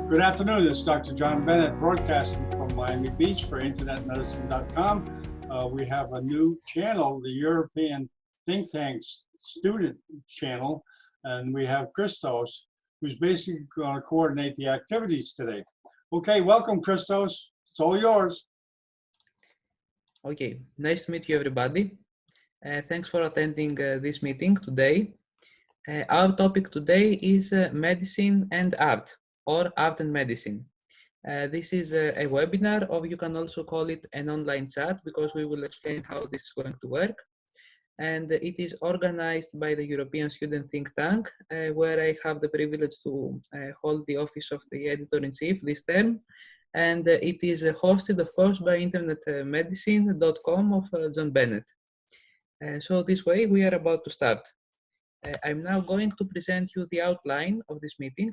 Good afternoon. This is Dr. John Bennett broadcasting from Miami Beach for InternetMedicine.com. We have a new channel, the European Think Tanks student channel, and we have Christos, who's basically going to coordinate the activities today. Okay, welcome, Christos. It's all yours. Okay, nice to meet you, everybody. Thanks for attending this meeting today. Our topic today is medicine and art, or art and medicine. This is a webinar, or you can also call it an online chat, because we will explain how this is going to work. And it is organized by the European Student Think Tank, where I have the privilege to hold the office of the editor-in-chief this term. And it is hosted, of course, by InternetMedicine.com of John Bennett. So this way, we are about to start. I'm now going to present you the outline of this meeting.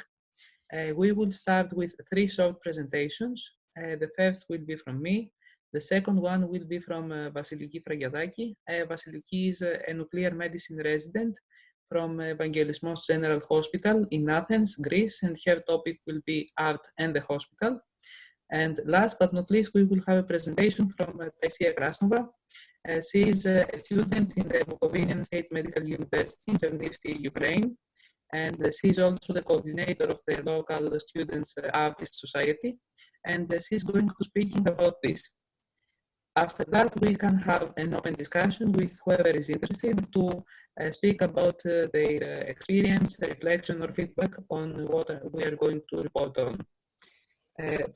We will start with 3 short presentations. The first will be from me. The second one will be from Vasiliki Fragiadaki. Vasiliki is a nuclear medicine resident from Evangelismos General Hospital in Athens, Greece, and her topic will be art and the hospital. And last but not least, we will have a presentation from Taisia Krasnova. She is a student in the Bukovinian State Medical University in Chernivtsi, Ukraine. And she is also the coordinator of the local Students' Artist Society. And she's going to speaking about this. After that, we can have an open discussion with whoever is interested to speak about their experience, reflection, or feedback on what we are going to report on.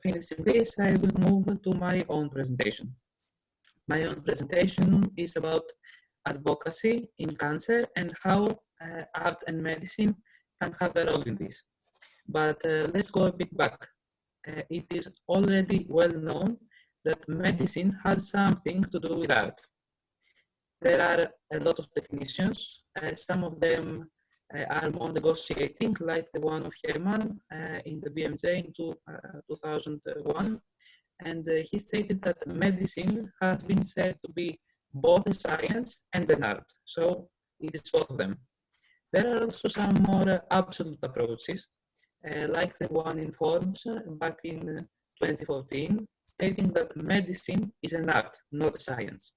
Finishing this, I will move to my own presentation. My own presentation is about advocacy in cancer and how art and medicine can have a role in this. But let's go a bit back. It is already well known that medicine has something to do with art. There are a lot of definitions. Some of them are more negotiating, like the one of Herman in the BMJ in 2001. And he stated that medicine has been said to be both a science and an art. So it is both of them. There are also some more absolute approaches, like the one in Forbes back in 2014, stating that medicine is an art, not a science.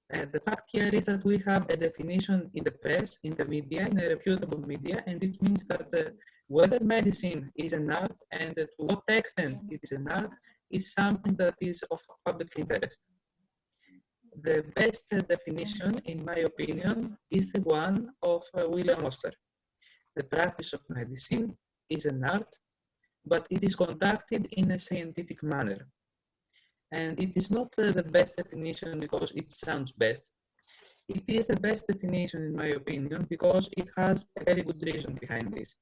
The fact here is that we have a definition in the press, in the media, in a reputable media, and it means that whether medicine is an art and to what extent it is an art is something that is of public interest. The best definition, in my opinion, is the one of William Osler. The practice of medicine is an art, but it is conducted in a scientific manner. And it is not the best definition because it sounds best. It is the best definition, in my opinion, because it has a very good reason behind this.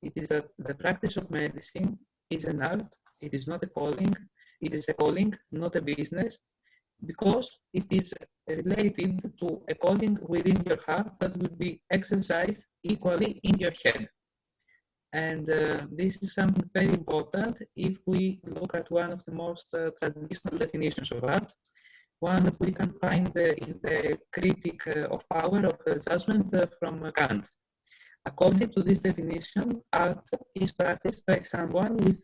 It is that the practice of medicine is an art, it is not a calling, it is a calling, not a business, because it is related to a calling within your heart that will be exercised equally in your head. And this is something very important if we look at one of the most traditional definitions of art, one that we can find in the Critique of Power of Judgment from Kant. According to this definition, art is practiced by someone with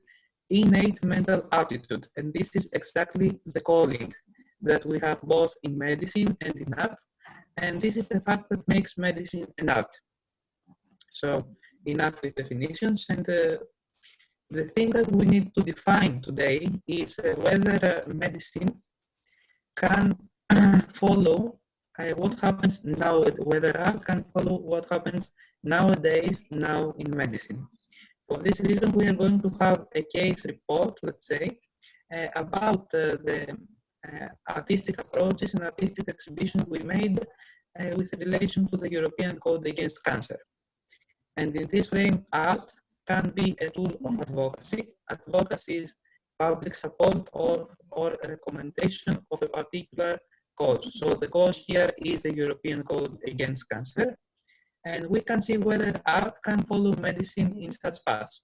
innate mental aptitude, and this is exactly the calling that we have both in medicine and in art, and this is the fact that makes medicine an art. So enough with definitions, and the thing that we need to define today is whether medicine can follow what happens now, whether art can follow what happens nowadays now in medicine. For this reason, we are going to have a case report, let's say, about the artistic approaches and artistic exhibitions we made with relation to the European Code Against Cancer. And in this frame, art can be a tool of advocacy. Advocacy is public support or a recommendation of a particular cause. So the cause here is the European Code Against Cancer. And we can see whether art can follow medicine in such paths.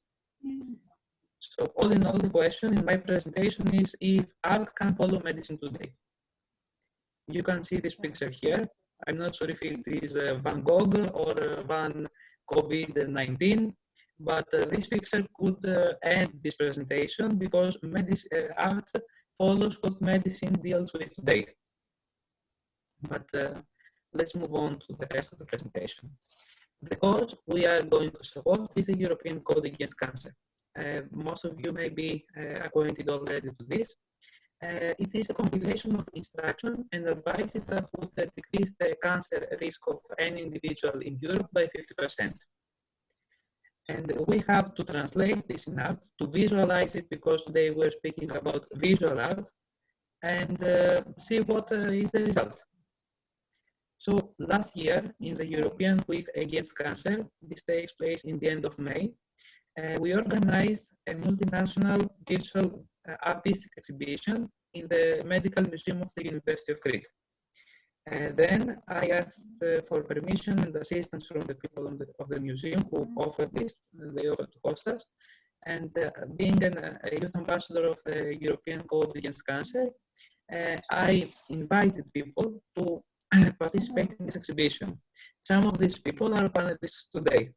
So all in all, the question in my presentation is if art can follow medicine today. You can see this picture here. I'm not sure if it is Van Gogh or Van COVID-19, but this picture could end this presentation because art follows what medicine deals with today. But let's move on to the rest of the presentation. The cause we are going to support is the European Code Against Cancer. Most of you may be acquainted already to this. It is a compilation of instructions and advices that would decrease the cancer risk of any individual in Europe by 50%. And we have to translate this in art, to visualize it, because today we're speaking about visual art, and see what is the result. So last year, in the European Week Against Cancer, this takes place in the end of May, we organized a multinational virtual artistic exhibition in the Medical Museum of the University of Crete. Then I asked for permission and assistance from the people of the museum who offered this. They offered to host us. And being a youth ambassador of the European Code Against Cancer, I invited people to participate in this exhibition. Some of these people are panelists today,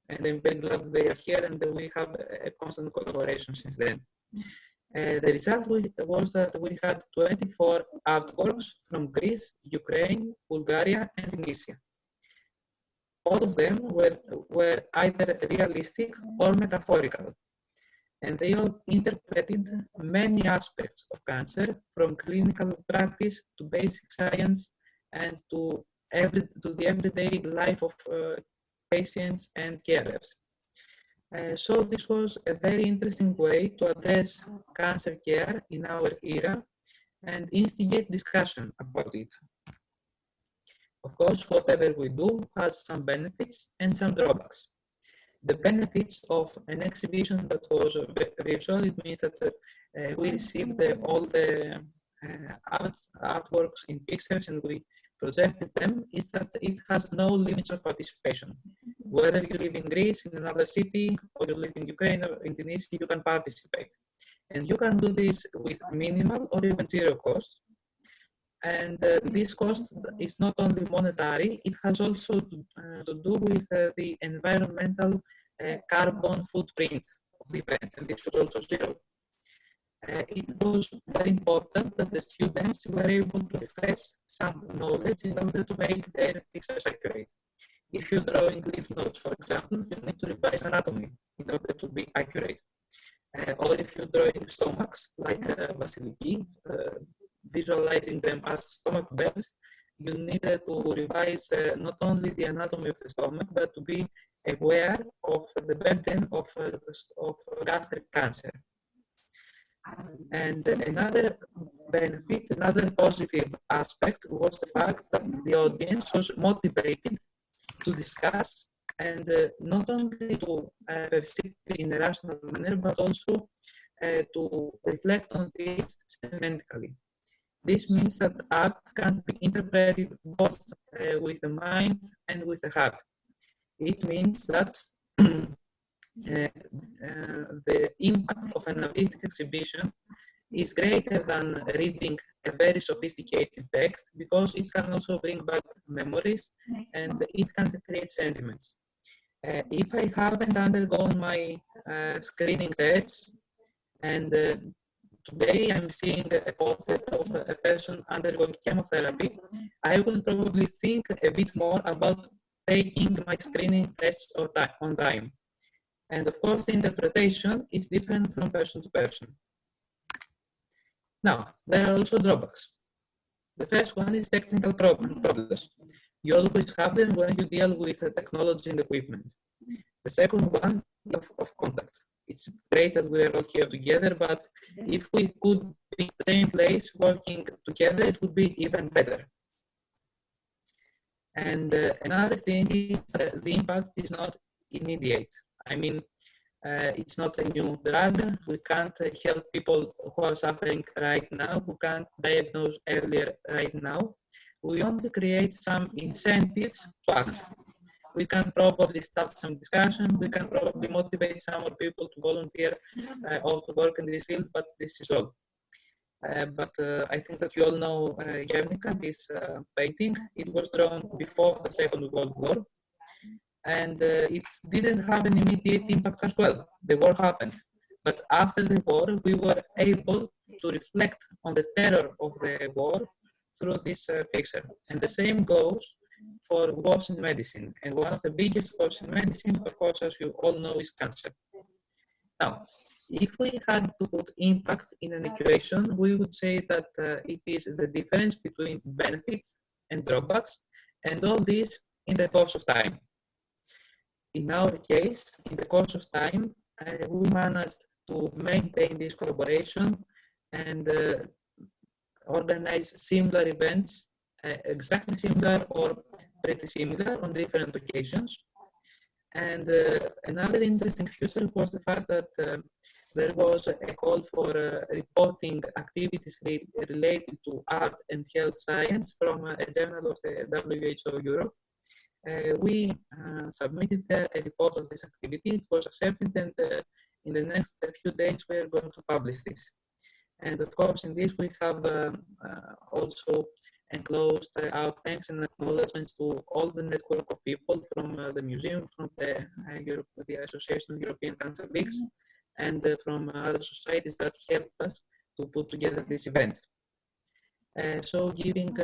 and I'm very glad they are here, and we have a constant collaboration since then. The result was that we had 24 artworks from Greece, Ukraine, Bulgaria, and Tunisia. All of them were either realistic or metaphorical, and they all interpreted many aspects of cancer, from clinical practice to basic science and to the everyday life of patients and carers. So this was a very interesting way to address cancer care in our era and instigate discussion about it. Of course, whatever we do has some benefits and some drawbacks. The benefits of an exhibition that was virtual, it means that we received all the artworks in pictures and we projected them, is that it has no limits of participation. Whether you live in Greece, in another city, or you live in Ukraine or in Tunisia, you can participate. And you can do this with minimal or even zero cost. And this cost is not only monetary, it has also to do with the environmental carbon footprint of the event, and this was also zero. It was very important that the students were able to refresh some knowledge in order to make their pictures accurate. If you're drawing lymph nodes, for example, you need to revise anatomy in order to be accurate. Or if you're drawing stomachs, like Vasiliki, visualizing them as stomach bells, you need to revise not only the anatomy of the stomach, but to be aware of the burden of gastric cancer. And another benefit, another positive aspect was the fact that the audience was motivated to discuss and not only to perceive it in a rational manner, but also to reflect on this sentimentally. This means that art can be interpreted both with the mind and with the heart. It means that the impact of an artistic exhibition is greater than reading a very sophisticated text, because it can also bring back memories and it can create sentiments. If I haven't undergone my screening tests, and today I'm seeing a portrait of a person undergoing chemotherapy, I will probably think a bit more about taking my screening tests on time. And of course, the interpretation is different from person to person. Now, there are also drawbacks. The first one is technical problems. You always have them when you deal with technology and equipment. The second one is of contact. It's great that we are all here together, but if we could be in the same place working together, it would be even better. And another thing is that the impact is not immediate. I mean, it's not a new drug. We can't help people who are suffering right now, who can't diagnose earlier right now. We only create some incentives to act. We can probably start some discussion. We can probably motivate some more people to volunteer or to work in this field, but this is all. But I think that you all know Guernica, this painting. It was drawn before the Second World War. and it didn't have an immediate impact as well. The war happened, but after the war, we were able to reflect on the terror of the war through this picture. And the same goes for wars in medicine. And one of the biggest wars in medicine, of course, as you all know, is cancer. Now, if we had to put impact in an equation, we would say that it is the difference between benefits and drawbacks, and all this in the course of time. In our case, in the course of time, we managed to maintain this collaboration and organize similar events, exactly similar or pretty similar on different occasions. And another interesting feature was the fact that there was a call for reporting activities related to art and health science from a journal of the WHO Europe. We submitted a report of this activity. It was accepted, and in the next few days, we are going to publish this. And of course, in this, we have also enclosed our thanks and acknowledgements to all the network of people from the museum, from the Association of European Cancer Leagues, and from other societies that helped us to put together this event. So giving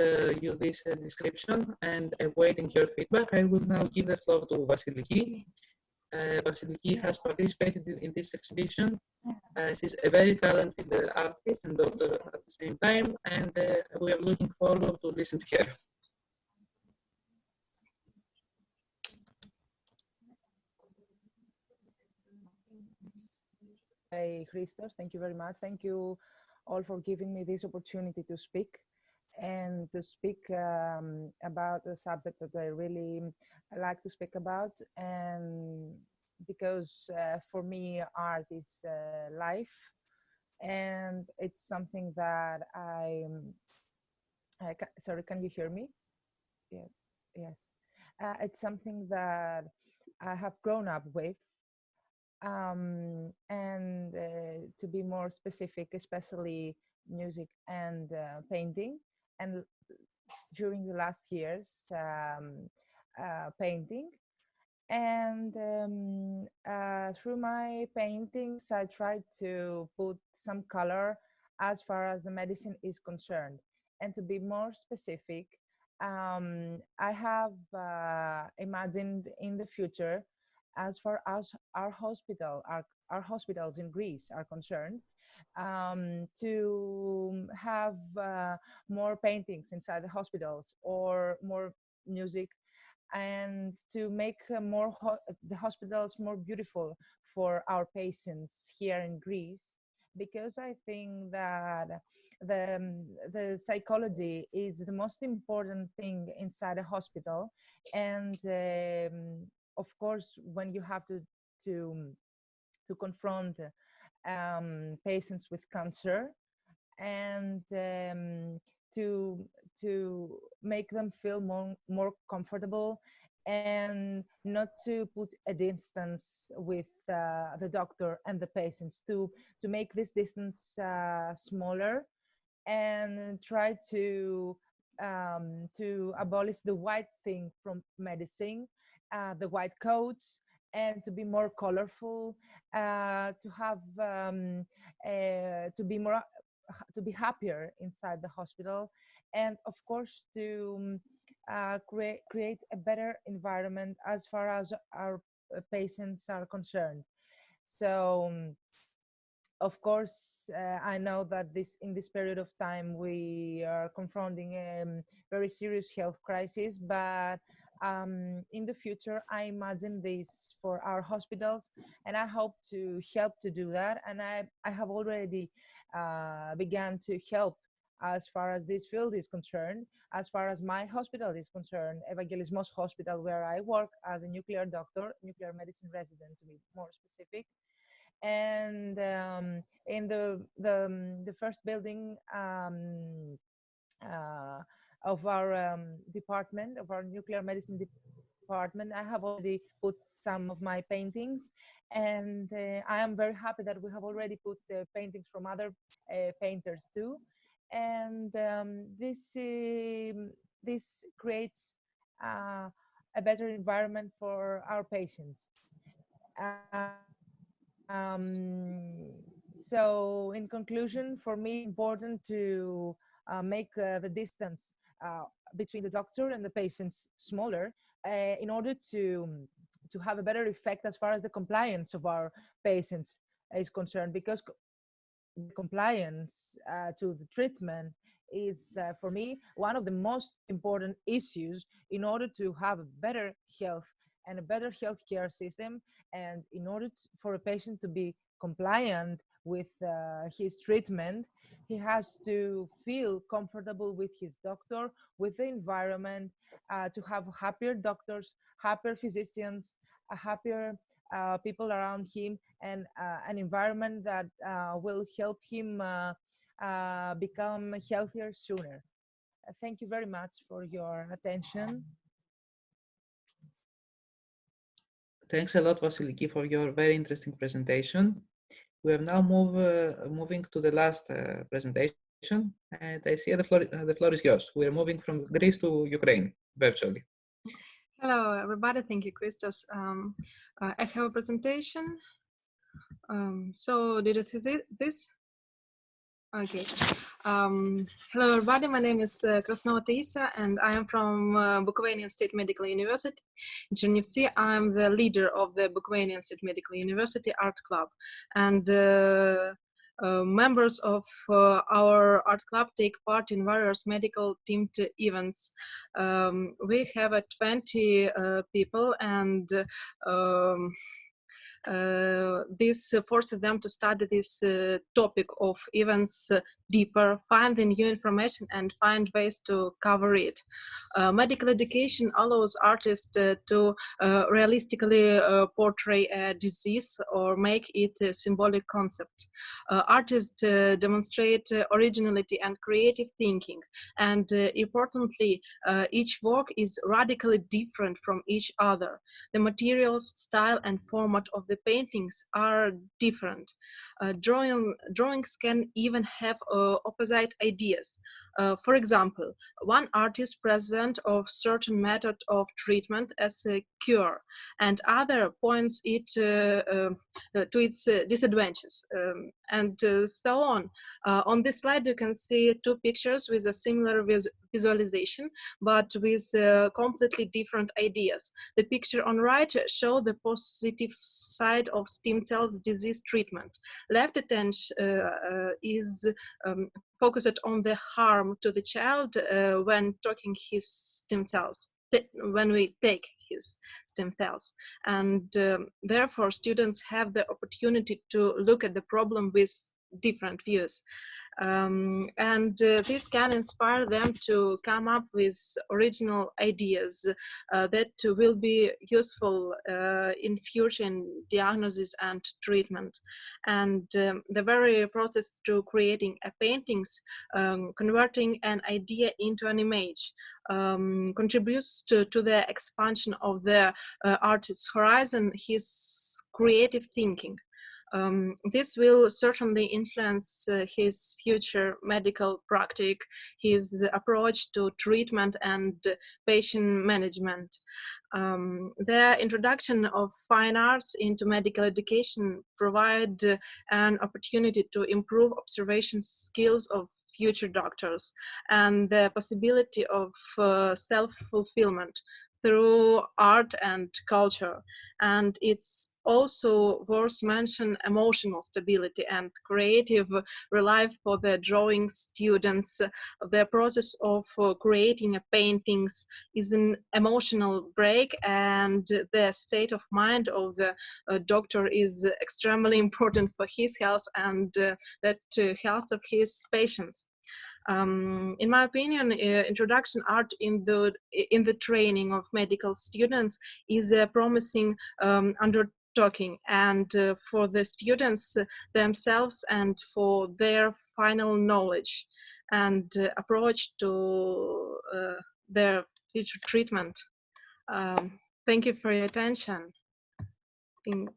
you this description and awaiting your feedback, I will now give the floor to Vasiliki. Vasiliki has participated in this exhibition. She's a very talented artist and doctor at the same time, and we are looking forward to listen to her. Hey, Christos, thank you very much. Thank you all for giving me this opportunity to speak and to speak about a subject that I really like to speak about. And because for me, art is life, and it's something that sorry, can you hear me? Yeah, yes. It's something that I have grown up with. And to be more specific, especially music and painting, and during the last years, painting. And through my paintings, I tried to put some color as far as the medicine is concerned. And to be more specific, I have imagined in the future, as far as our hospitals in Greece are concerned, to have more paintings inside the hospitals or more music, and to make the hospitals more beautiful for our patients here in Greece, because I think that the psychology is the most important thing inside a hospital. And of course, when you have to confront patients with cancer, and to make them feel more comfortable, and not to put a distance with the doctor and the patients, to make this distance smaller, and try to abolish the white thing from medicine, the white coats, and to be more colorful, to have to be happier inside the hospital, and of course to create a better environment as far as our patients are concerned. So of course, I know that in this period of time we are confronting a very serious health crisis, but in the future, I imagine this for our hospitals, and I hope to help to do that. And I have already began to help as far as this field is concerned. As far as my hospital is concerned, Evangelismos Hospital, where I work as a nuclear doctor, nuclear medicine resident to be more specific. And in the first building of our department, of our nuclear medicine department, I have already put some of my paintings, and I am very happy that we have already put paintings from other painters too. And this creates a better environment for our patients. So in conclusion, for me, it's important to make the distance between the doctor and the patients smaller in order to have a better effect as far as the compliance of our patients is concerned, because the compliance to the treatment is for me one of the most important issues in order to have a better health and a better healthcare system, and in order for a patient to be compliant with his treatment, he has to feel comfortable with his doctor, with the environment, to have happier doctors, happier physicians, happier people around him, and an environment that will help him become healthier sooner. Thank you very much for your attention. Thanks a lot, Vasiliki, for your very interesting presentation. We are now moving to the last presentation, and I see the floor is yours. We are moving from Greece to Ukraine virtually. Hello, everybody. Thank you, Christos. I have a presentation. So did you see this? Okay. Hello, everybody. My name is Krasnova Taisa, and I am from Bukovanian State Medical University in Chernivtsi. I'm the leader of the Bukovanian State Medical University Art Club, and members of our art club take part in various medical themed events. We have 20 people, and this forces them to study this topic of events deeper, find the new information, and find ways to cover it. Medical education allows artists to realistically portray a disease or make it a symbolic concept. Artists demonstrate originality and creative thinking, and importantly, each work is radically different from each other. The materials, style, and format of the paintings are different. Drawings can even have opposite ideas. For example, one artist presents a certain method of treatment as a cure, and other points it to its disadvantages, and so on. On this slide, you can see two pictures with a similar visualization, but with completely different ideas. The picture on right shows the positive side of stem cells disease treatment. Left attention is focused on the harm to the child when taking his stem cells, when we take his stem cells. And therefore, students have the opportunity to look at the problem with different views. This can inspire them to come up with original ideas that will be useful in future in diagnosis and treatment. And the very process to creating a paintings, converting an idea into an image, contributes to the expansion of the artist's horizon, his creative thinking. This will certainly influence his future medical practice, his approach to treatment and patient management. The introduction of fine arts into medical education provide an opportunity to improve observation skills of future doctors and the possibility of self-fulfillment through art and culture. And it's also worth mentioning emotional stability and creative relief for the drawing students. The process of creating a paintings is an emotional break, and the state of mind of the doctor is extremely important for his health and that health of his patients. In my opinion, introduction art in the training of medical students is a promising undertaking, and for the students themselves and for their final knowledge and approach to their future treatment. Thank you for your attention. I think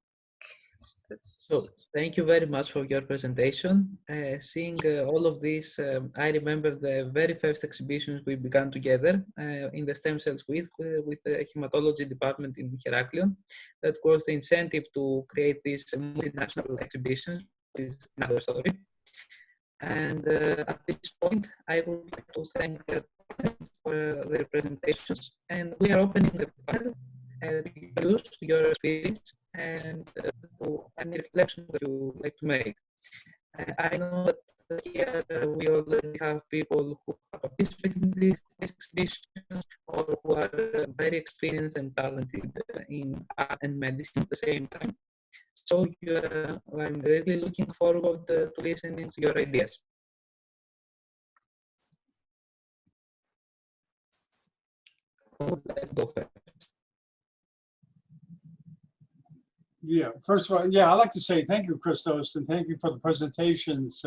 So thank you very much for your presentation. Seeing all of this, I remember the very first exhibitions we began together in the stem cells with the hematology department in Heraklion. That was the incentive to create these multinational exhibitions. This is another story. And at this point, I would like to thank the panelists for their presentations. And we are opening the panel and use your experience and any reflection that you would like to make. I know that here we already have people who have participated in these exhibitions or who are very experienced and talented in art and medicine at the same time. So I'm really looking forward to listening to your ideas. Who would like to go first? Yeah, first of all, yeah, I'd like to say thank you, Christos, and thank you for the presentations.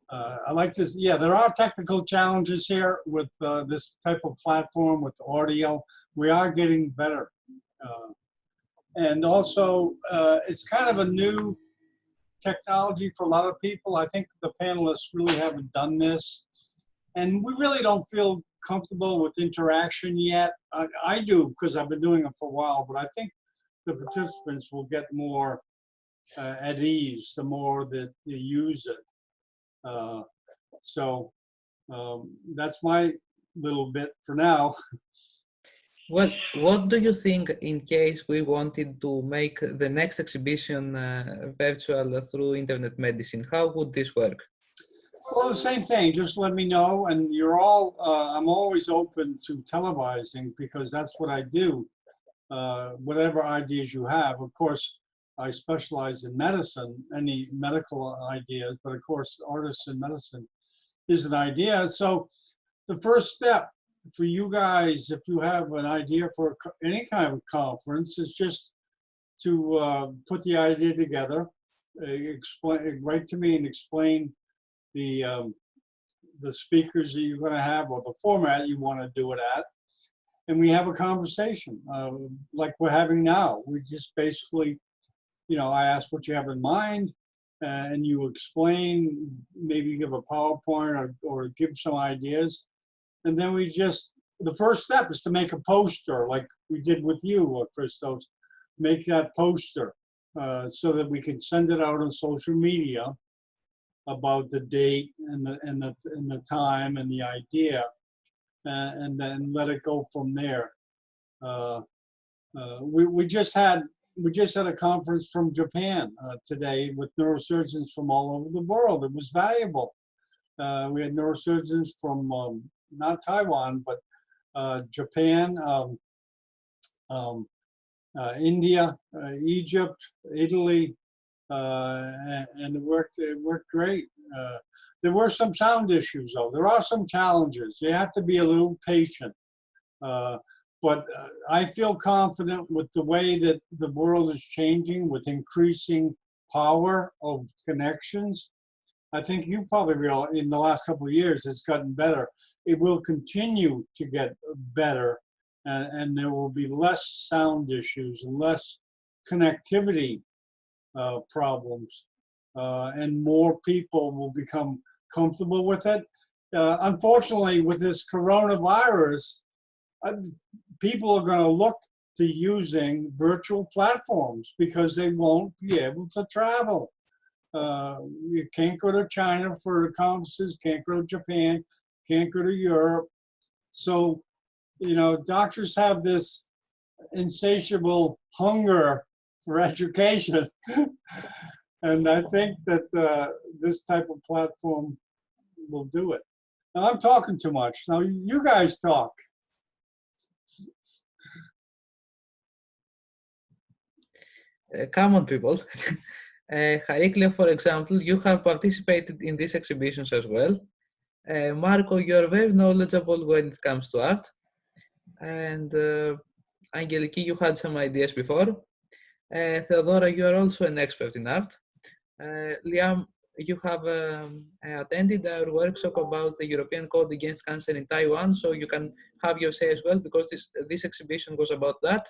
I like this. Yeah, there are technical challenges here with this type of platform with audio. We are getting better. And also, it's kind of a new technology for a lot of people. I think the panelists really haven't done this. And we really don't feel comfortable with interaction yet. I do, because I've been doing it for a while, but I think the participants will get more at ease the more that they use it. That's my little bit for now. Well, what do you think in case we wanted to make the next exhibition virtual through internet medicine? How would this work? Well, the same thing, just let me know, and you're all, I'm always open to televising because that's what I do. Whatever ideas you have. Of course, I specialize in medicine, any medical ideas, but of course, artists in medicine is an idea. So the first step for you guys, if you have an idea for any kind of conference, is just to put the idea together, write to me and explain the speakers that you're going to have or the format you want to do it at. And we have a conversation like we're having now. We just basically, you know, I ask what you have in mind and you explain, maybe give a PowerPoint or give some ideas. And then we just, the first step is to make a poster like we did with you, Christos. Make that poster so that we can send it out on social media about the date and the time and the idea. And then let it go from there. We just had a conference from Japan today with neurosurgeons from all over the world. It was valuable. We had neurosurgeons from not Taiwan, but Japan, India, Egypt, Italy, and it worked great. There were some sound issues, though. There are some challenges. You have to be a little patient. But I feel confident with the way that the world is changing with increasing power of connections. I think you probably realize in the last couple of years it's gotten better. It will continue to get better, and there will be less sound issues and less connectivity problems, and more people will become comfortable with it. Unfortunately, with this coronavirus, people are going to look to using virtual platforms because they won't be able to travel. You can't go to China for conferences, can't go to Japan, can't go to Europe. So, you know, doctors have this insatiable hunger for education. And I think that this type of platform will do it. Now, I'm talking too much. Now, you guys talk. Come on, people. Heraclio, for example, you have participated in these exhibitions as well. Marco, you're very knowledgeable when it comes to art. And Angeliki, you had some ideas before. Theodora, you are also an expert in art. Liam, you have attended our workshop about the European Code Against Cancer in Taiwan, so you can have your say as well, because this exhibition was about that.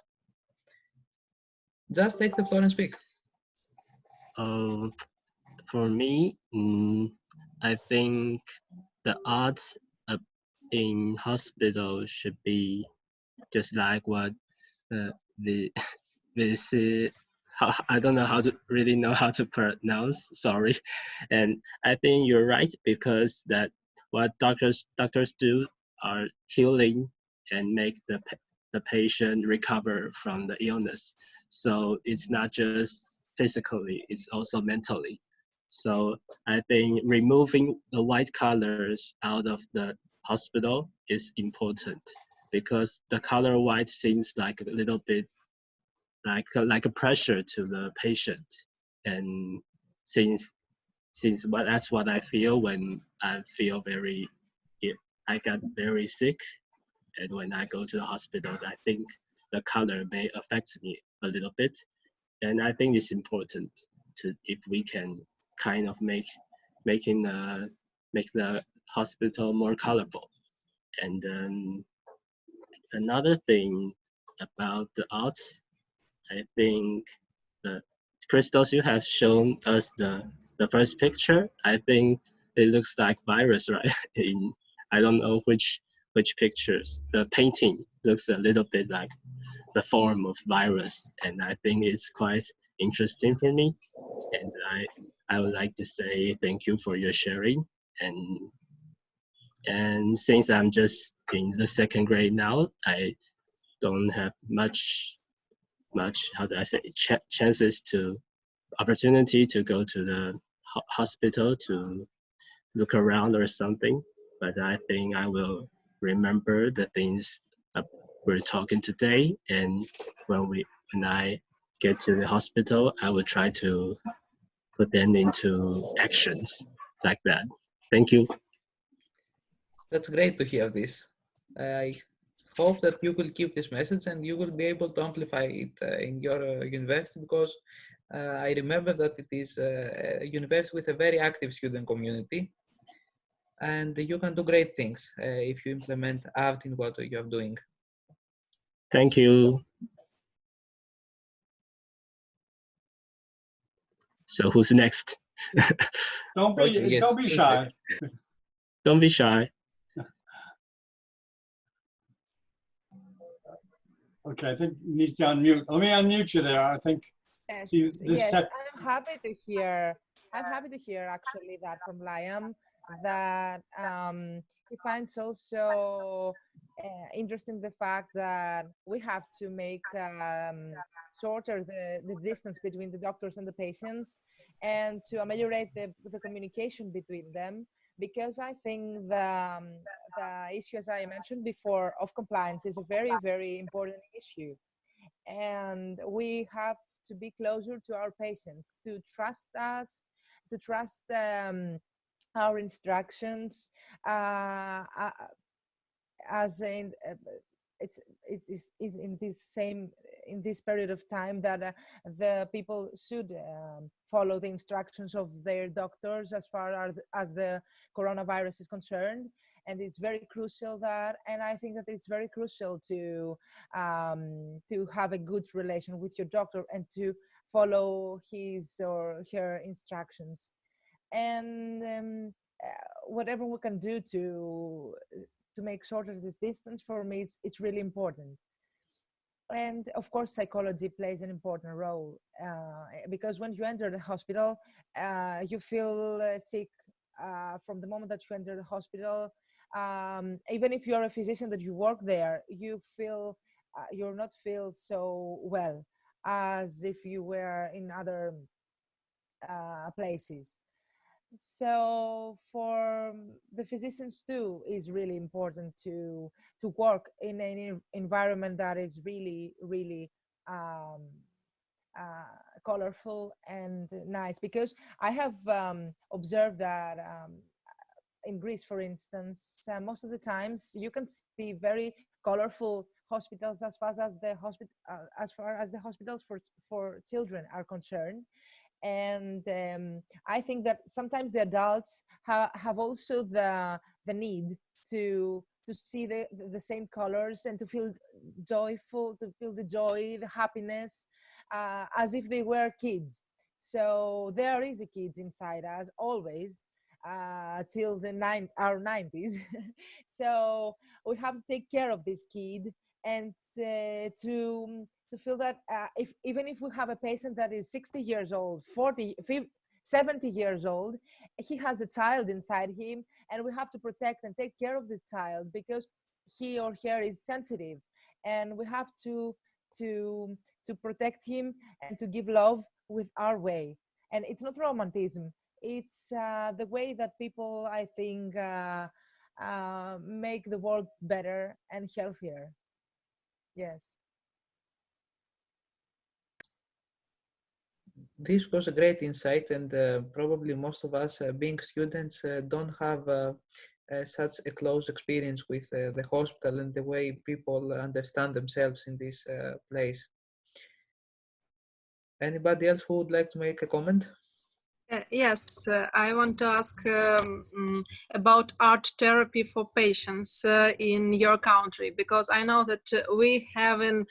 Just take the floor and speak. Uh, for me, I think the art uh, in hospital should be just like what the this I don't know how to really know how to pronounce. Sorry, and I think you're right because that what doctors do are healing and make the patient recover from the illness. So it's not just physically; it's also mentally. So I think removing the white colors out of the hospital is important because the color white seems like a little bit like a pressure to the patient, and since what that's what I feel when I feel very I got very sick, and when I go to the hospital, I think the color may affect me a little bit, and I think it's important to if we can kind of making make the hospital more colorful. And then another thing about the art, I think the crystals you have shown us the first picture. I think it looks like virus, right? In I don't know which pictures. The painting looks a little bit like the form of virus, and I think it's quite interesting for me. And I would like to say thank you for your sharing. And since I'm just in the second grade now, I don't have much how do I say chances to opportunity to go to the hospital to look around or something. But I think I will remember the things that we're talking today, and when I get to the hospital, I will try to put them into actions like that. Thank you. That's great to hear this. I hope that you will keep this message and you will be able to amplify it in your university, because I remember that it is a university with a very active student community, and you can do great things if you implement art in what you are doing. Thank you. So who's next? Don't be Okay, yes, don't be shy. Don't be shy. Okay, I think he needs to unmute. Let me unmute you there. I think. Yes, See this yes, tech. I'm happy to hear. I'm happy to hear actually that from Liam, that he finds also interesting the fact that we have to make shorter the distance between the doctors and the patients, and to ameliorate the communication between them. Because I think the issue, as I mentioned before, of compliance is a very, very important issue, and we have to be closer to our patients, to trust us, to trust our instructions, as in it's in this same, in this period of time that the people should follow the instructions of their doctors as far as the coronavirus is concerned. And it's very crucial that, and I think that it's very crucial to have a good relation with your doctor and to follow his or her instructions. And whatever we can do to make shorter this distance, for me it's really important. And of course psychology plays an important role, because when you enter the hospital, you feel sick from the moment that you enter the hospital. Even if you're a physician that you work there, you feel you're not feel so well as if you were in other places. So for the physicians too, is really important to work in an environment that is really, really um, colorful and nice. Because I have observed that in Greece, for instance, most of the times you can see very colorful hospitals as far as the hospitals for children are concerned. And I think that sometimes the adults have also the need to see the same colors and to feel joyful, to feel the joy, the happiness, as if they were kids. So there is a kid inside us always, till our 90s. So we have to take care of this kid, and to feel that if even if we have a patient that is 60 years old, 40, 50, 70 years old, he has a child inside him, and we have to protect and take care of the child because he or her is sensitive, and we have to to protect him and to give love with our way. And it's not romanticism, it's the way that people, I think, make the world better and healthier. Yes. This was a great insight, and probably most of us, being students, don't have such a close experience with the hospital and the way people understand themselves in this place. Anybody else who would like to make a comment? Yes, I want to ask about art therapy for patients in your country, because I know that we have in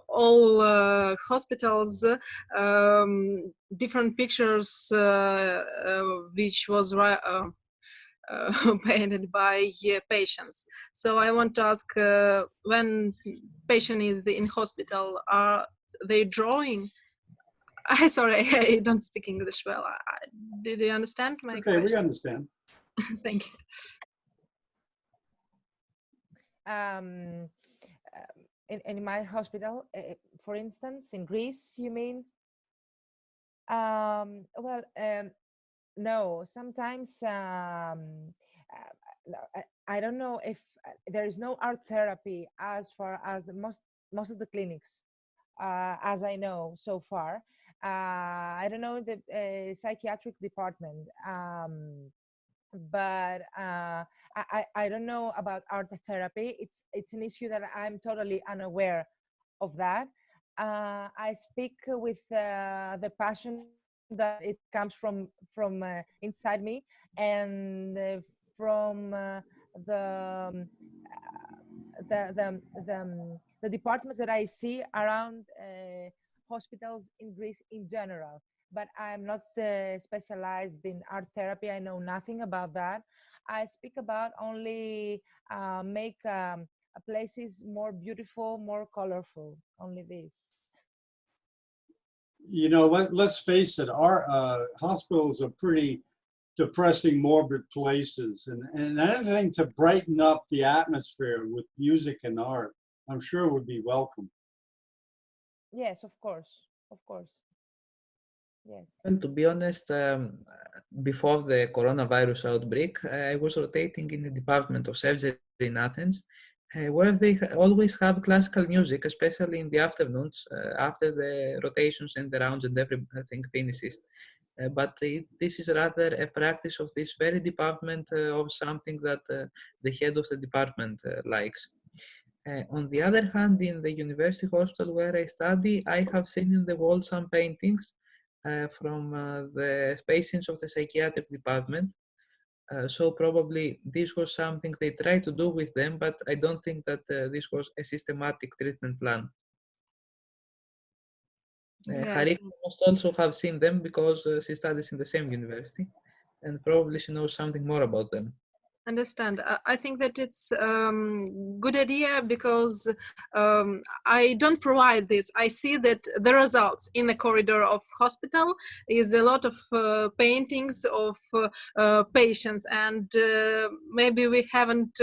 all hospitals different pictures which was painted by patients. So I want to ask, when patient is in hospital, are they drawing? Sorry, I don't speak English well. Did you understand my Okay, we question? understand. Thank you. um, in my hospital, for instance, in Greece, you mean? Well, no, sometimes no, I don't know if there is no art therapy as far as the most of the clinics, as I know so far. I don't know the psychiatric department, but I don't know about art therapy. It's an issue that I'm totally unaware of that. I speak with the passion that it comes from inside me, and from the, um, the departments that I see around hospitals in Greece in general. But I'm not specialized in art therapy. I know nothing about that. I speak about only make places more beautiful, more colorful. Only this. You know, let's face it, our hospitals are pretty depressing, morbid places, and anything to brighten up the atmosphere with music and art, I'm sure would be welcome. Yes, of course, of course. Yes. Well, to be honest, before the coronavirus outbreak, I was rotating in the Department of Surgery in Athens, where they always have classical music, especially in the afternoons, after the rotations and the rounds and everything finishes. But this is rather a practice of this very department, of something that the head of the department likes. On the other hand, in the university hospital where I study, I have seen in the wall some paintings from the patients of the psychiatric department. So probably this was something they tried to do with them, but I don't think that this was a systematic treatment plan. Yes. Harika must also have seen them because she studies in the same university, and probably she knows something more about them. Understand. I think that it's good idea, because I don't provide this. I see that the results in the corridor of hospital is a lot of paintings of patients, and maybe we haven't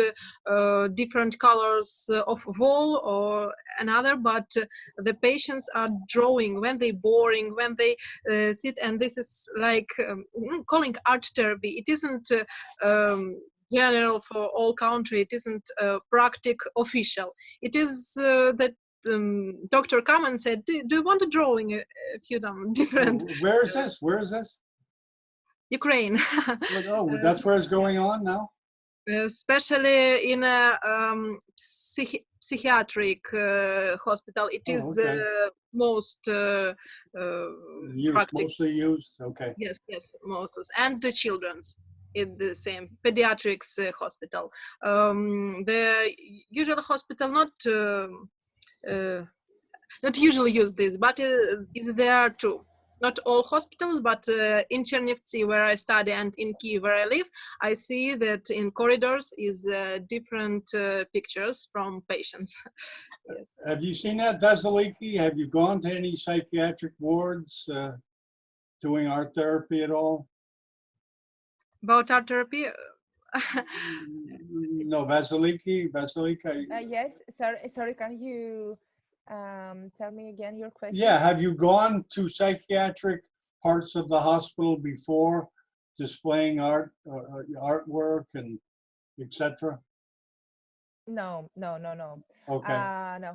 different colors of wall or another, but the patients are drawing when they boring, when they sit, and this is like calling art therapy. It isn't general for all country. It isn't practic official. It is that doctor come and said, do you want a drawing a few different Where is this? Where is this? Ukraine. Look, oh, that's where it's going on now? Especially in a psychiatric hospital. It is okay. most Mostly used, okay. Yes, yes, most, and the children's in the same pediatrics hospital. The usual hospital not usually use this, but is there too. not all hospitals, but in Chernivtsi where I study and in Kyiv where I live, I see that in corridors is different pictures from patients. Yes. Have you seen that, Veseliki? Have you gone to any psychiatric wards doing art therapy at all? About art therapy, No, Veselika. Yes, sorry, can you tell me again your question? Yeah, have you gone to psychiatric parts of the hospital before, displaying art, artwork, and etc.? No. Okay. No,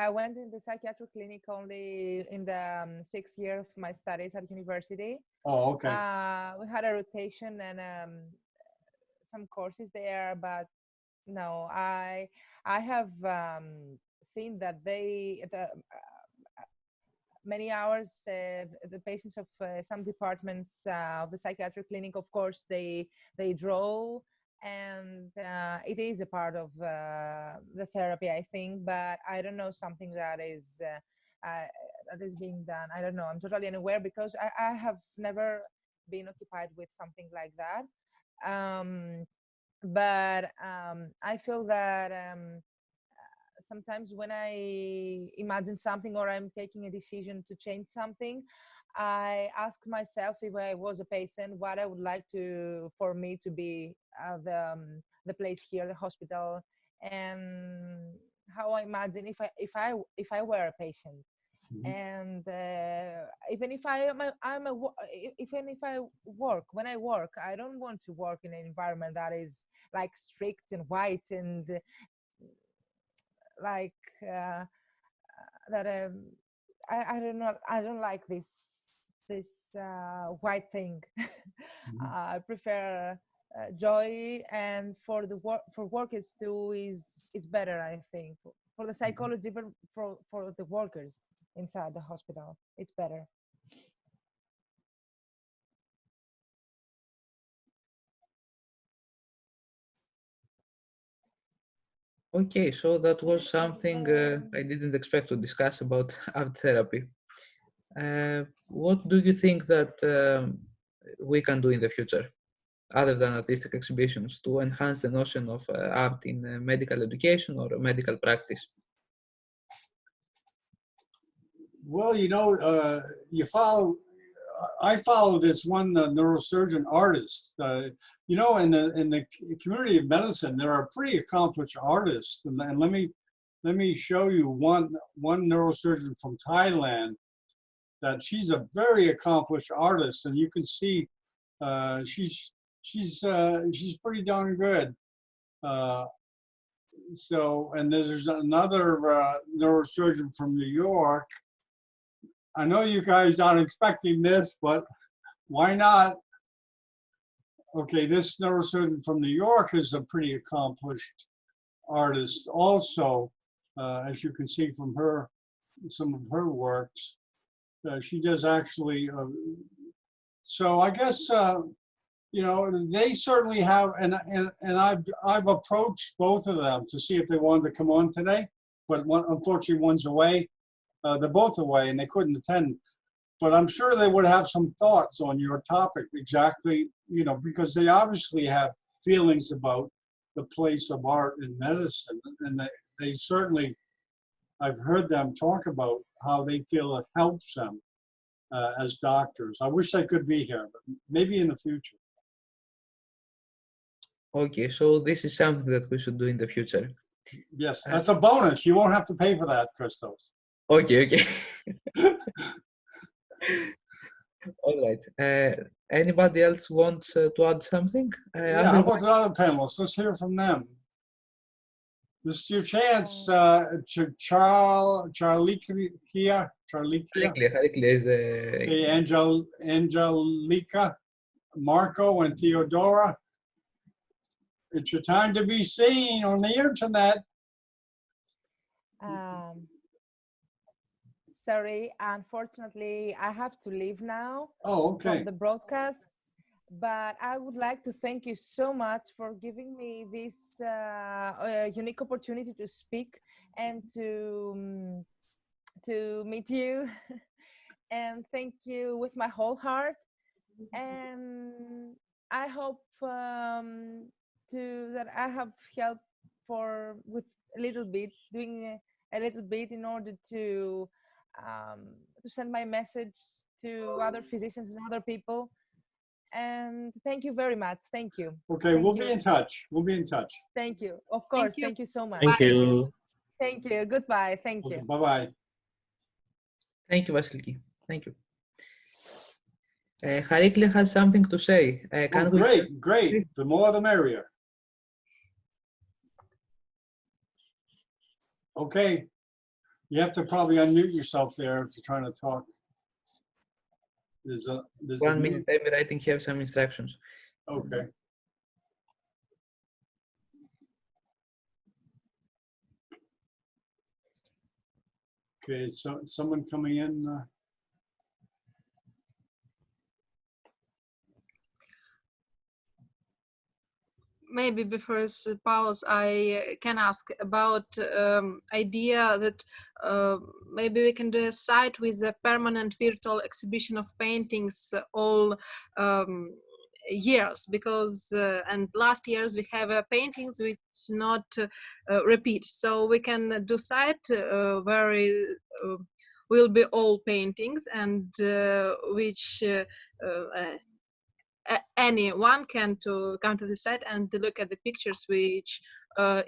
I went in the psychiatric clinic only in the 6th year of my studies at university. Oh, okay. We had a rotation and some courses there, but no, I have seen that many hours the patients of some departments of the psychiatric clinic, of course, they draw, and it is a part of the therapy, I think, but I don't know something that is being done. I don't know. I'm totally unaware because I have never been occupied with something like that. But I feel that sometimes when I imagine something or I'm taking a decision to change something, I ask myself, if I was a patient, what I would like for me to be the place here, the hospital, and how I imagine if I were a patient. Mhm. And even if even if I work, when I work, I don't want to work in an environment that is like strict and white and like that. I don't know. I don't like this white thing. Mhm. I prefer joy, and for workers too is better. I think for the psychology, for the workers inside the hospital, it's better. Okay, so that was something I didn't expect to discuss about art therapy. What do you think that we can do in the future, other than artistic exhibitions, to enhance the notion of art in medical education or medical practice? Well, I follow this one neurosurgeon artist. In the community of medicine, there are pretty accomplished artists, and let me show you one neurosurgeon from Thailand. That she's a very accomplished artist, and you can see she's pretty darn good. And there's another neurosurgeon from New York. I know you guys aren't expecting this, but why not? Okay, this neurosurgeon from New York is a pretty accomplished artist also, as you can see from some of her works. She does actually, so I guess, they certainly have, and I've approached both of them to see if they wanted to come on today, but unfortunately one's away. They're both away and they couldn't attend. But I'm sure they would have some thoughts on your topic exactly, because they obviously have feelings about the place of art in medicine. And they certainly, I've heard them talk about how they feel it helps them as doctors. I wish I could be here, but maybe in the future. Okay, so this is something that we should do in the future. Yes, that's a bonus. You won't have to pay for that, Christos. Okay. All right. Anybody else wants to add something? Yeah, how about the other panelists? Let's hear from them. This is your chance, Charlikia. Charlikia is the... Okay, Angelica, Marco, and Theodora. It's your time to be seen on the internet. Sorry, unfortunately, I have to leave now. Oh, okay. From the broadcast, but I would like to thank you so much for giving me this unique opportunity to speak and to meet you. and thank you with my whole heart. And I hope that I have helped with a little bit, doing a little bit in order to send my message to other physicians and other people. And thank you very much. Thank you. Okay, Thank we'll you. be in touch. We'll be in touch. Thank you. Of course. you. Thank you so much. Thank you. Thank you. Goodbye. Thank you. Bye-bye. Thank you, Vasiliki. Thank you. Harikli has something to say. Oh, great, great. The more the merrier. Okay. You have to probably unmute yourself there if you're trying to talk. There's 1 minute, I'm writing here some instructions. Okay. Okay, so someone coming in. Maybe before this pause, I can ask about idea that maybe we can do a site with a permanent virtual exhibition of paintings all years, because and last years we have paintings which not repeat, so we can do site where will be all paintings and which anyone can to come to the site and to look at the pictures which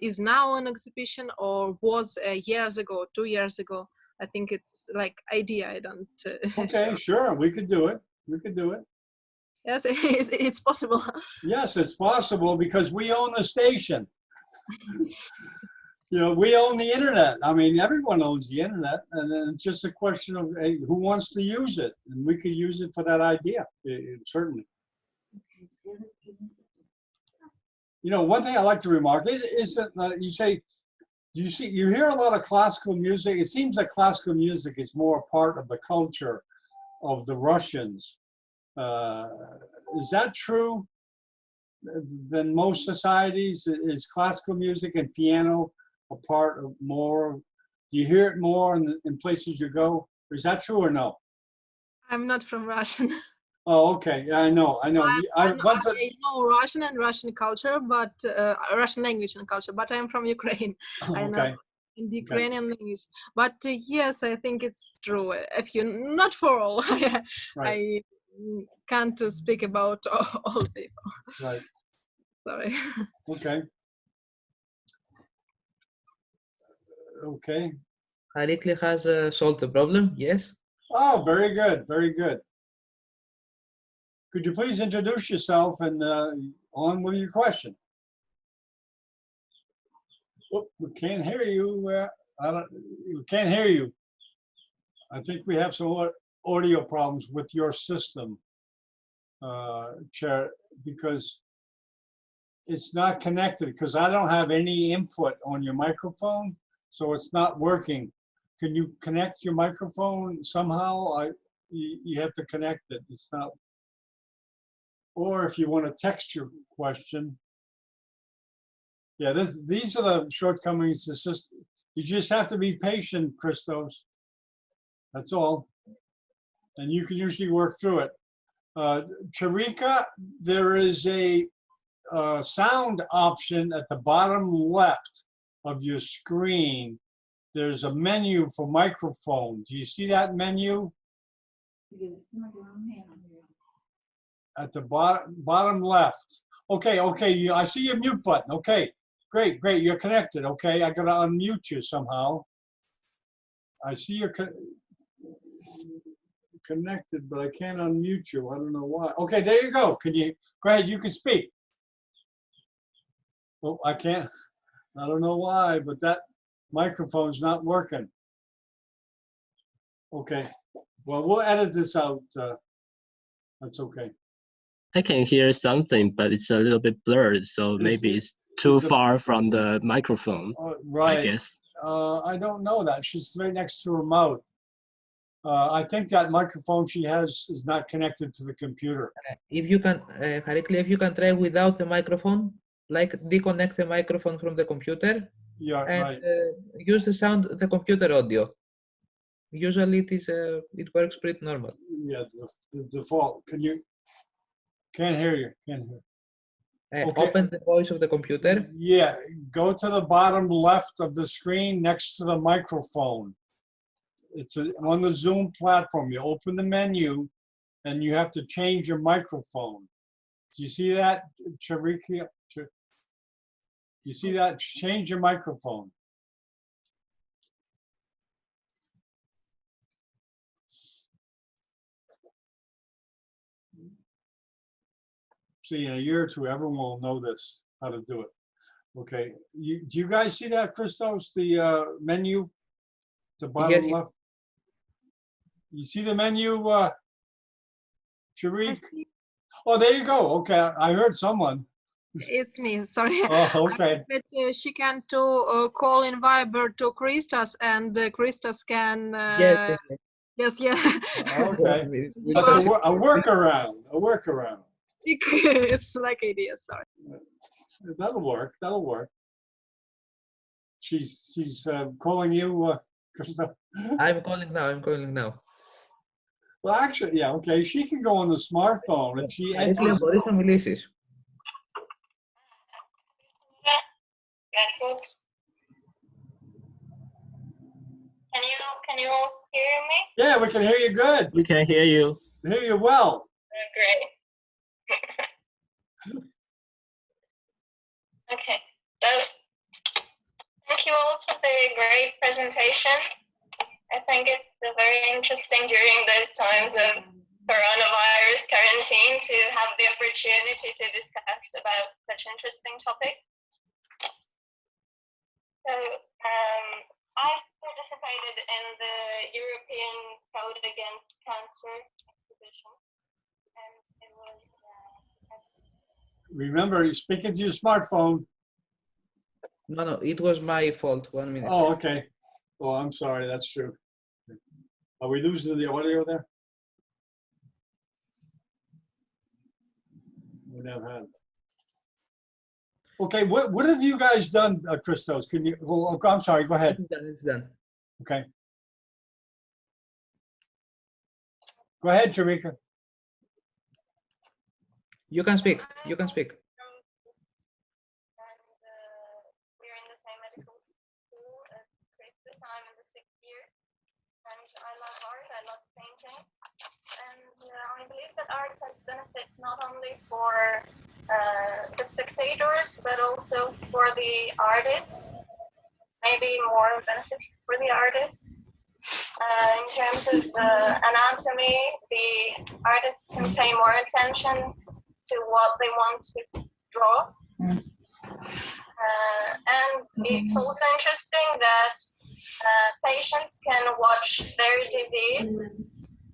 is now on exhibition or was years ago, 2 years ago. I think it's like idea. I don't. Okay, sure, we could do it. We could do it. Yes, it's possible. Yes, it's possible because we own the station. You know, we own the internet. I mean, everyone owns the internet, and then it's just a question of who wants to use it, and we could use it for that idea, certainly. You know, one thing I like to remark is that you say, you hear a lot of classical music. It seems that classical music is more part of the culture of the Russians. Is that true? Than most societies, is classical music and piano a part of more? Do you hear it more in places you go? Is that true or no? I'm not from Russian. Oh, okay. Yeah, I know. I know. I know Russian and Russian culture, but Russian language and culture. But I'm from Ukraine. Oh, I know in the Ukrainian language. But yes, I think it's true. If you not for all, right. I can't speak about all people. Right. Sorry. Okay. Okay. Harikli has solved the problem. Yes. Oh, very good. Very good. Could you please introduce yourself and on with your question? Oh, we can't hear you. We can't hear you. I think we have some audio problems with your system, Chair, because it's not connected, because I don't have any input on your microphone, so it's not working. Can you connect your microphone somehow? You have to connect it. It's not. Or if you want to text your question. Yeah, these are the shortcomings. It's just, you just have to be patient, Christos. That's all. And you can usually work through it. Charika, there is a sound option at the bottom left of your screen. There's a menu for microphone. Do you see that menu? At the bottom left. Okay, I see your mute button. Okay, great, you're connected. Okay, I gotta unmute you somehow. I see you're connected, but I can't unmute you. I don't know why. Okay, there you go. Can you go ahead? You can speak. Oh, I can't. I don't know why, but that microphone's not working. Okay, well, we'll edit this out. That's okay. I can hear something, but it's a little bit blurred, so maybe it's too far from the microphone. Right. I guess. I don't know that. She's right next to her mouth. I think that microphone she has is not connected to the computer. If you can, Harikli, if you can try without the microphone, like disconnect the microphone from the computer, Yeah, and right. use the computer audio. Usually it works pretty normal. Yeah, the default. Can't hear you. Can't hear. Okay. Open the voice of the computer. Yeah, go to the bottom left of the screen next to the microphone. It's on the Zoom platform. You open the menu and you have to change your microphone. Do you see that, Chariki? You see that? Change your microphone. See, in a year or two, everyone will know this, how to do it. Okay, do you guys see that, Christos, the menu? The bottom Yes. left? You see the menu, Sharik? Oh, there you go. Okay, I heard someone. It's me, sorry. Oh, okay. I that she can call in Viber to Christos, and Christos can. Yes. Yes, yeah. Okay. That's a workaround. A workaround. It's like idea, sorry. That'll work. That'll work. She's calling you, Christos. I'm calling now. Well, actually, yeah, okay. She can go on the smartphone if she enters. Μπορείς να μιλήσεις. Can you all hear me? Yeah, we can hear you good. We can hear you. We hear you well. Great. Okay. So, thank you all for the great presentation. I think it's very interesting during the times of coronavirus quarantine to have the opportunity to discuss about such interesting topics. So, I've participated in the European Code Against Cancer exhibition, and it was. Remember, you speak into your smartphone. No, it was my fault. 1 minute. Oh, okay. Oh, I'm sorry. That's true. Are we losing the audio there? We never had. Okay, what have you guys done, Christos? Can you? Well, I'm sorry. Go ahead. It's done. Okay. Go ahead, Tarika. You can speak. You can speak. And we're in the same medical school as Christos. I'm in the 6th year, and I love art. I love painting, and I believe that art has benefits not only for the spectators but also for the artists. Maybe more benefits for the artists. In terms of the anatomy, the artists can pay more attention to what they want to draw. And it's also interesting that patients can watch their disease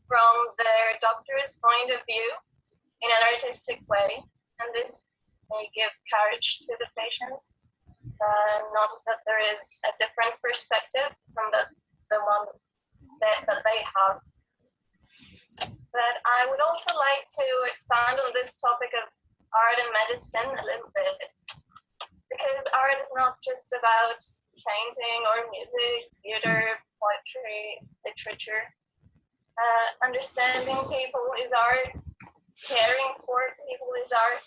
from their doctor's point of view in an artistic way. And this may give courage to the patients. Notice that there is a different perspective from the one that they have. But I would also like to expand on this topic of art and medicine a little bit, because art is not just about painting or music, theater, poetry, literature. Understanding people is art, caring for people is art,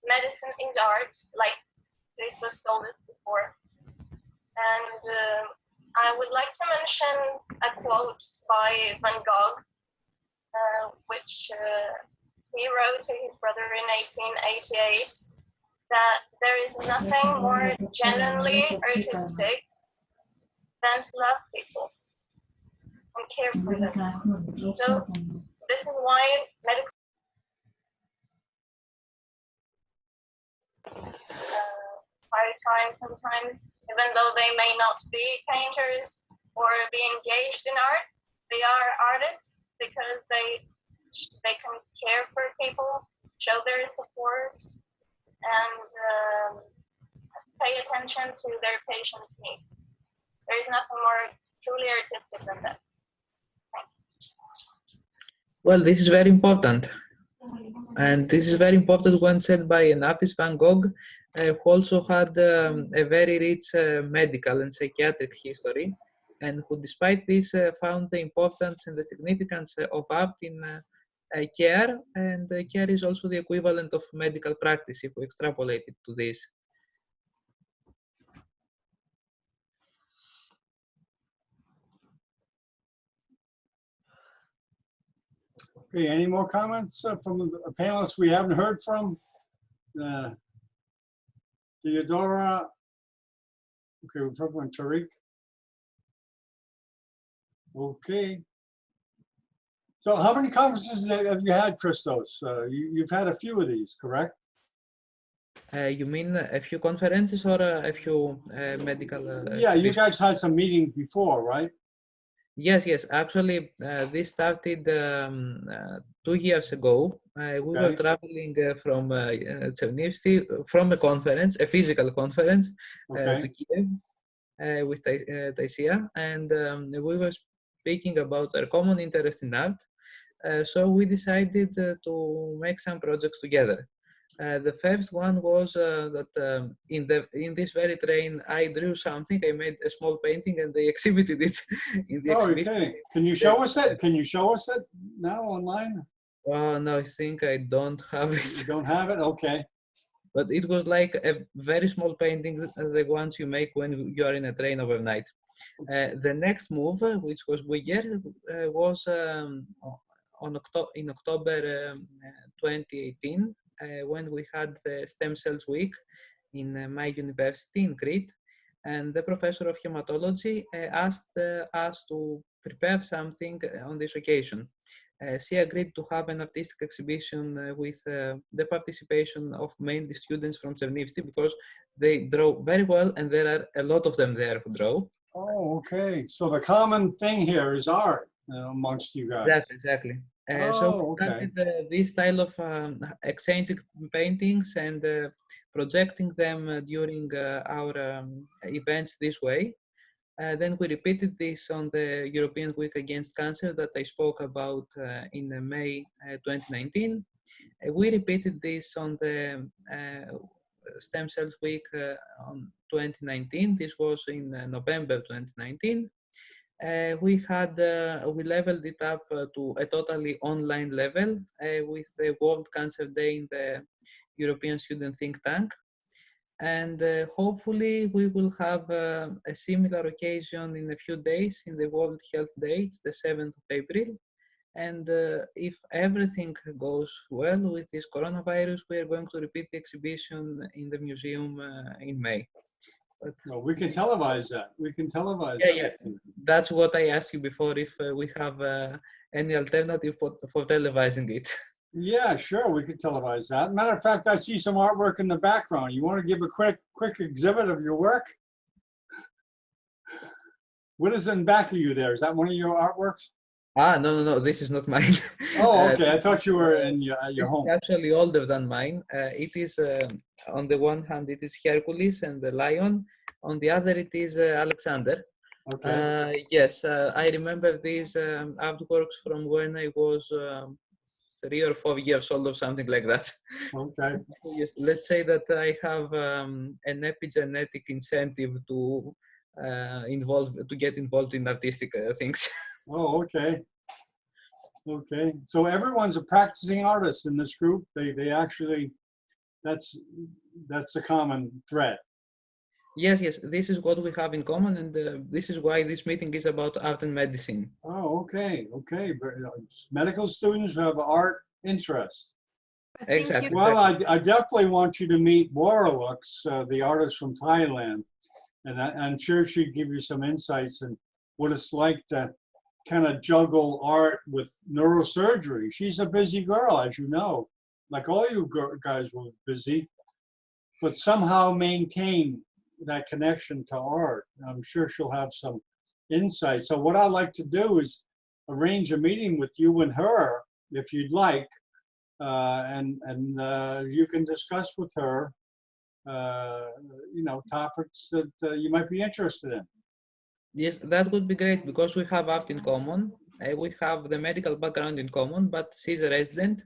medicine is art, like Christos told us before. And I would like to mention a quote by Van Gogh, which he wrote to his brother in 1888, that there is nothing more genuinely artistic than to love people and care for them. So this is why medical hard times sometimes, even though they may not be painters or be engaged in art, they are artists because they can care for people, show their support, and pay attention to their patients' needs. There is nothing more truly artistic than that. Well, this is very important. And this is very important when said by an artist, Van Gogh, who also had a very rich medical and psychiatric history. and who, despite this, found the importance and the significance of art in care, and care is also the equivalent of medical practice if we extrapolate it to this. Okay, any more comments from the panelists we haven't heard from? Theodora, okay, we're from Tariq. Okay. So how many conferences have you had, Christos? You've had a few of these, correct? You mean a few conferences or a few medical Yeah, you exhibitions? guys had some meetings before, right? Yes, yes. Actually, this started 2 years ago. We were Okay. traveling from Chernivtsi, from a conference, a physical conference, to Okay. Kiev with Taisia, and we were speaking about our common interest in art. So we decided to make some projects together. The first one was that in this very train I drew something. I made a small painting and they exhibited it in the Oh, you're exhibition. kidding. Can you show us it? Can you show us it now online? Oh no, I think I don't have You it. don't have it? Okay. But it was like a very small painting, the ones you make when you are in a train overnight. The next move, which was bigger, was in October 2018, when we had the Stem Cells Week in my university in Crete. And the professor of hematology asked us to prepare something on this occasion. She agreed to have an artistic exhibition with the participation of mainly students from Chernivtsi, because they draw very well and there are a lot of them there who draw. Oh, okay. So the common thing here is art amongst you guys. Exactly. So we Oh, okay. started this style of exchanging paintings and projecting them during our events this way. Then we repeated this on the European Week Against Cancer that I spoke about in May 2019. We repeated this on the Stem Cells Week on 2019. This was in November 2019. We leveled it up to a totally online level with the World Cancer Day in the European Student Think Tank. And hopefully we will have a similar occasion in a few days in the World Health Day. It's the 7th of April. And if everything goes well with this coronavirus, we are going to repeat the exhibition in the museum in May. But, well, we can televise that. We can televise yeah, that. yeah. That's what I asked you before, if we have any alternative for televising it. Yeah, sure, we could televise that. Matter of fact, I see some artwork in the background. You want to give a quick exhibit of your work? What is in back of you there? Is that one of your artworks? Ah, no, this is not mine. Oh, okay. I thought you were in your home. It's actually older than mine. It is, on the one hand, it is Hercules and the lion. On the other, it is Alexander. Okay. Yes, I remember these artworks from when I was 3 or 4 years old or something like that. Okay. Yes, let's say that I have an epigenetic incentive to get involved in artistic things. Oh, okay. Okay. So everyone's a practicing artist in this group. They actually, that's a common thread. Yes, this is what we have in common, and this is why this meeting is about art and medicine. Oh, okay. Medical students who have art interest. Exactly. Well, I definitely want you to meet Boralux, the artist from Thailand, and I'm sure she'd give you some insights in what it's like to kind of juggle art with neurosurgery. She's a busy girl, as you know, like all you guys were busy, but somehow maintain that connection to art. I'm sure she'll have some insight. So what I'd like to do is arrange a meeting with you and her, if you'd like, and you can discuss with her, topics that you might be interested in. Yes, that would be great, because we have art in common. We have the medical background in common, but she's a resident.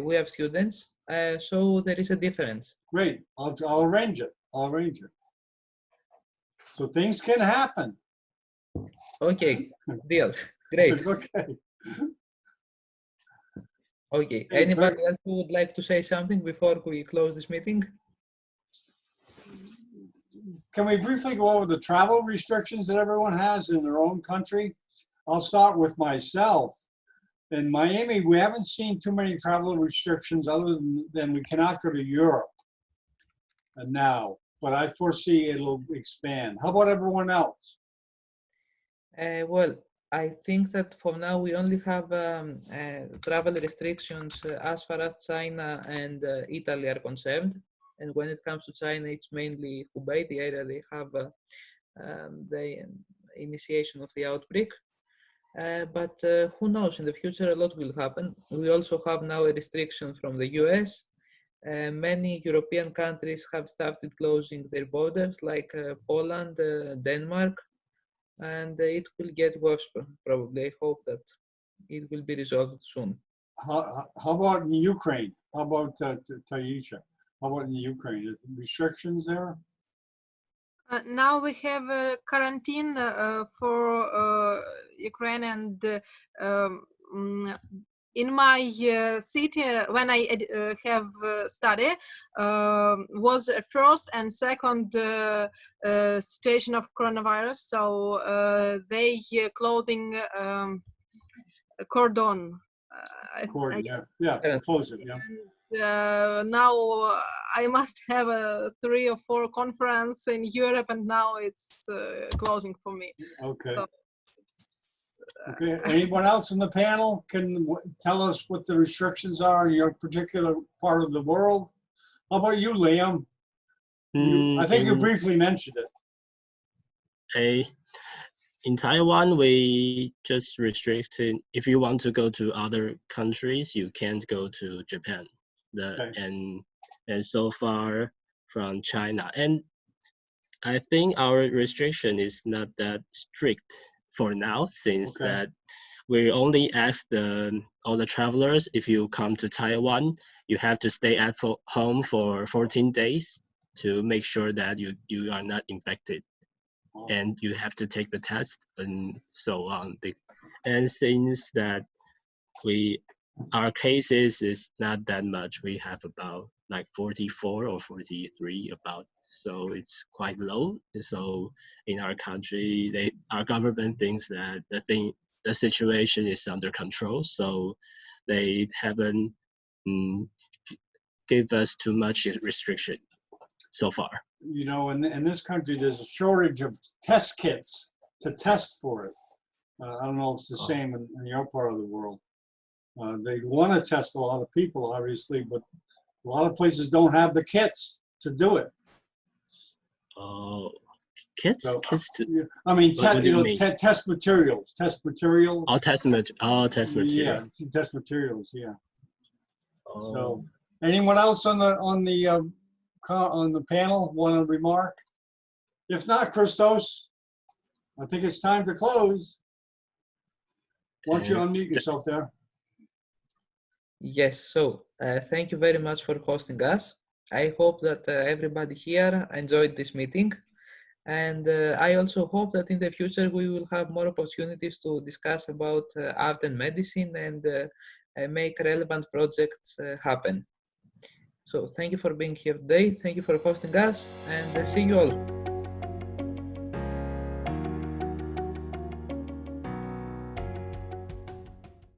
We have students, so there is a difference. Great. I'll arrange it. So things can happen. Okay, deal. Great. Okay. Okay. Hey, Anybody very- else who would like to say something before we close this meeting? Can we briefly go over the travel restrictions that everyone has in their own country? I'll start with myself. In Miami, we haven't seen too many travel restrictions other than we cannot go to Europe now, but I foresee it'll expand. How about everyone else? Well, I think that for now we only have travel restrictions as far as China and Italy are concerned. And when it comes to China, it's mainly Hubei, the area they have the initiation of the outbreak. But who knows, in the future a lot will happen. We also have now a restriction from the US. Many European countries have started closing their borders, like Poland, Denmark, and it will get worse probably. I hope that it will be resolved soon. How about in Ukraine? How about Taisha? How about in Ukraine? Is there restrictions there? Now we have a quarantine for Ukraine, and in my city, when I have study, was a first and second station of coronavirus. So they clothing cordon. Cordon, yeah, close it, yeah. Now I must have a 3 or 4 conference in Europe, and now it's closing for me. Okay. So, Okay. Anyone else in the panel can tell us what the restrictions are in your particular part of the world? How about you, Liam? I think you briefly mentioned it. In Taiwan, we just restricted, if you want to go to other countries, you can't go to Japan. And so far from China. And I think our restriction is not that strict for now, since that we only ask all the travelers, if you come to Taiwan, you have to stay at home for 14 days to make sure that you are not infected. And you have to take the test and so on. And since that our cases is not that much, we have about like 44 or 43 about, so it's quite low. So in our country, our government thinks that the situation is under control, so they haven't give us too much restriction so far. You know, in this country, there's a shortage of test kits to test for it. I don't know if it's the same in your part of the world. They want to test a lot of people, obviously, but a lot of places don't have the kits to do it. Oh, kits? So, kits I mean, test materials. Test materials. Oh, test materials. Yeah, test materials. Yeah. Oh. So, anyone else on the panel want to remark? If not, Christos, I think it's time to close. Why don't you unmute yourself there? Yes, so thank you very much for hosting us. I hope that everybody here enjoyed this meeting. And I also hope that in the future we will have more opportunities to discuss about art and medicine and make relevant projects happen. So thank you for being here today. Thank you for hosting us, and see you all.